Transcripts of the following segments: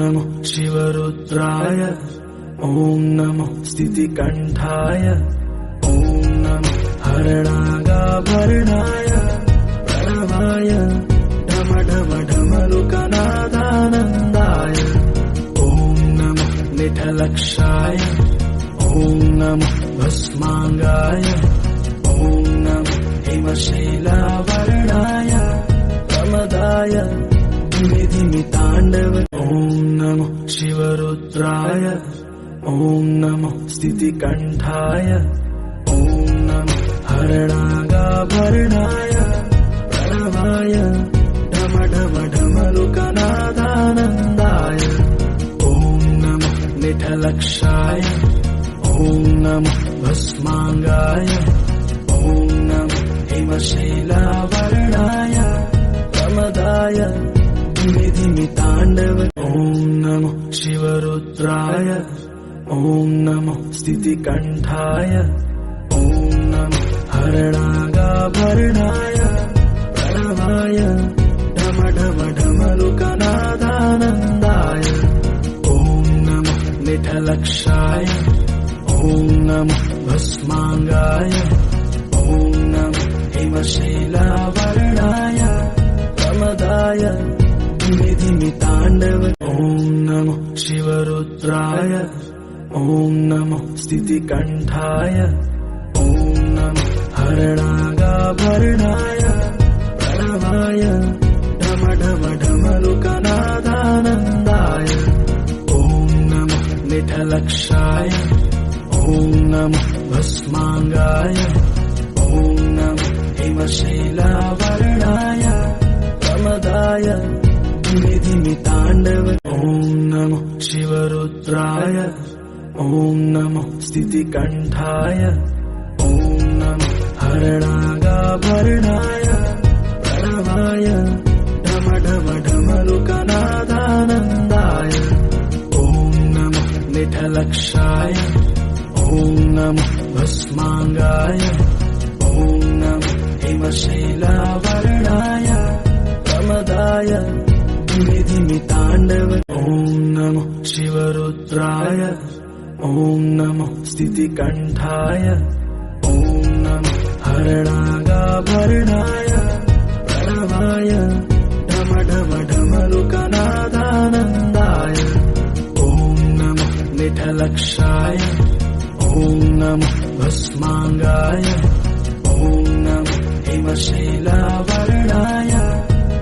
नमो शिवरुद्राय ॐ नमो स्थितिकण्ठाय ॐ नमो हरणागाभरणाय प्रणवाय ढमढमढमरुकनादानन्दाय ॐ नमो निठलक्षाय ॐ नमो भस्माङ्गाय ॐ नमो हिमशैलावरणाय प्रमदाय धिमिताण्डव ॐ नमो शिवरुद्राय ॐ नमो स्थितिकण्ठाय ॐ नमो हरणागाभरणाय प्रणवाय ढमढमढमरुकनादानन्दाय ॐ नमो निठलक्षाय ॐ नमो भस्माङ्गाय ॐ नमो हिमशैलावरणाय प्रमदाय धिमिताण्डव ॐ नमो शिवरुद्राय ॐ नमो स्थितिकण्ठाय ॐ नमो हरणागाभरणाय प्रणवाय ढमढमढमरुकनादानन्दाय ॐ नमो निठलक्षाय ॐ नमो भस्माङ्गाय ॐ नमो हिमशैलावरणाय प्रमदाय धिमिताण्डव ॐ नमो शिवरुद्राय ॐ नमो स्थितिकण्ठाय ॐ नमो हरणागाभरणाय प्रणवाय ढमढमढमरुकनादानन्दाय ॐ नमो निठलक्षाय ॐ नमो भस्माङ्गाय ॐ नमो हिमशैलावरणाय प्रमदाय धिमिताण्डव ॐ नमो शिवरुद्राय ॐ नमो स्थितिकण्ठाय ॐ नमो हरणागाभरणाय प्रणवाय ढमढमढमरुकनादानन्दाय ॐ नमो निठलक्षाय ॐ नमो भस्माङ्गाय ॐ नमो हिमशैलावरणाय प्रमदाय धिमिताण्डव ॐ नमो शिवरुद्राय ॐ नमो स्थितिकण्ठाय ॐ नमो हरणागाभरणाय प्रणवाय ढमढमढमरुकनादानन्दाय ॐ नमो निठलक्षाय ॐ नमो भस्माङ्गाय ॐ नमो हिमशैलावरणाय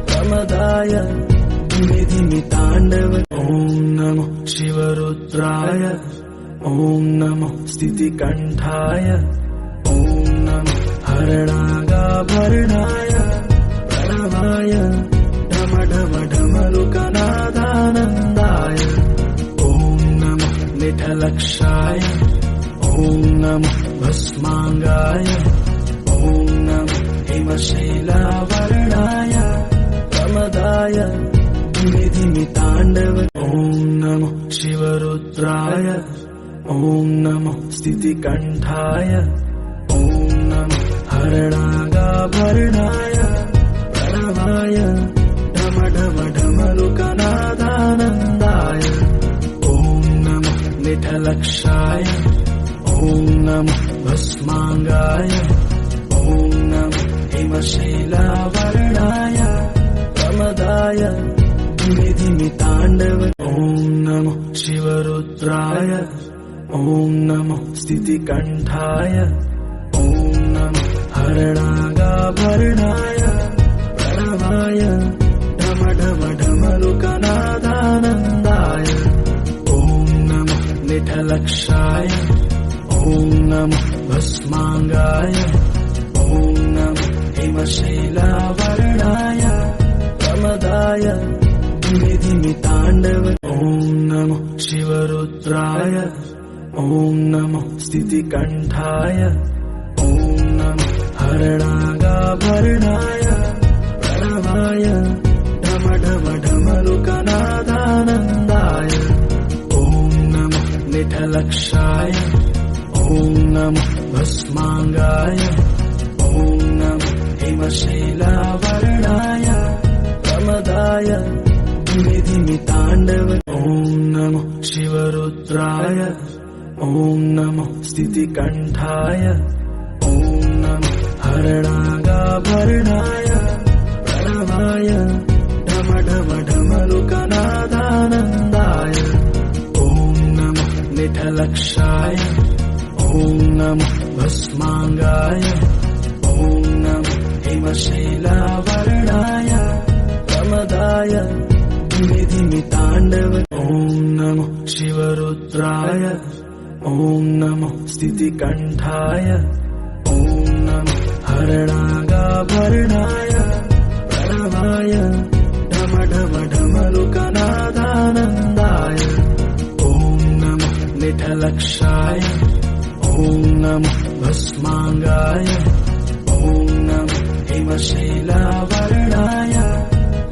प्रमदाय धिमिताण्डव ॐ नमो शिवरुद्राय ॐ नमो स्थितिकण्ठाय ॐ नमो हरणागाभरणाय प्रणवाय ढमढमढमरुकनादानन्दाय ॐ नमो निठलक्षाय ॐ नमो भस्माङ्गाय ॐ नमो हिमशैलावरणाय प्रमदाय धिमिताण्डव ॐ नमो शिवरुद्राय ॐ नमो स्थितिकण्ठाय ॐ नमो हरणागाभरणाय प्रणवाय ढमढमढमरुकनादानन्दाय ॐ नमो निठलक्षाय ॐ नमो भस्माङ्गाय ॐ नमो हिमशैलावरणाय प्रमदाय धिमिताण्डव ॐ नमो शिवरुद्राय ॐ नमो स्थितिकण्ठाय ॐ नमो हरणागाभरणाय प्रणवाय ढमढमढमरुकनादानन्दाय ॐ नमो निठलक्षाय ॐ नमो भस्माङ्गाय ॐ नमो हिमशैलावरणाय प्रमदाय धिमिताण्डव ॐ नमो शिवरुद्राय ॐ नमो स्थितिकण्ठाय ॐ नमो हरणागाभरणाय प्रणवाय ढमढमढमरुकनादानन्दाय ॐ नमो निठलक्षाय ॐ नमो भस्माङ्गाय ॐ नमो हिमशैलावरणाय प्रमदाय धिमिताण्डव ॐ शिवरुद्राय ॐ नमो स्थितिकण्ठाय ॐ नमो हरणागाभरणाय प्रणवाय ढम ढम ढमरुकनादानन्दाय ॐ नमो निठलक्षाय ॐ नमो भस्माङ्गाय ॐ नमो हिमशैलावरणाय प्रमदाय धिमि धिमि ताण्डव ॐ नमो शिवरुद्राय ॐ नमो स्थितिकण्ठाय ॐ नमो हरणागाभरणाय प्रणवाय ढम ढम ढमरुकनादानन्दाय ॐ नमो निठलक्षाय ॐ नमो भस्माङ्गाय ॐ नमो हिमशैलावरणाय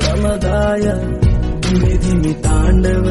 प्रमदाय धिमि धिमि ताण्डव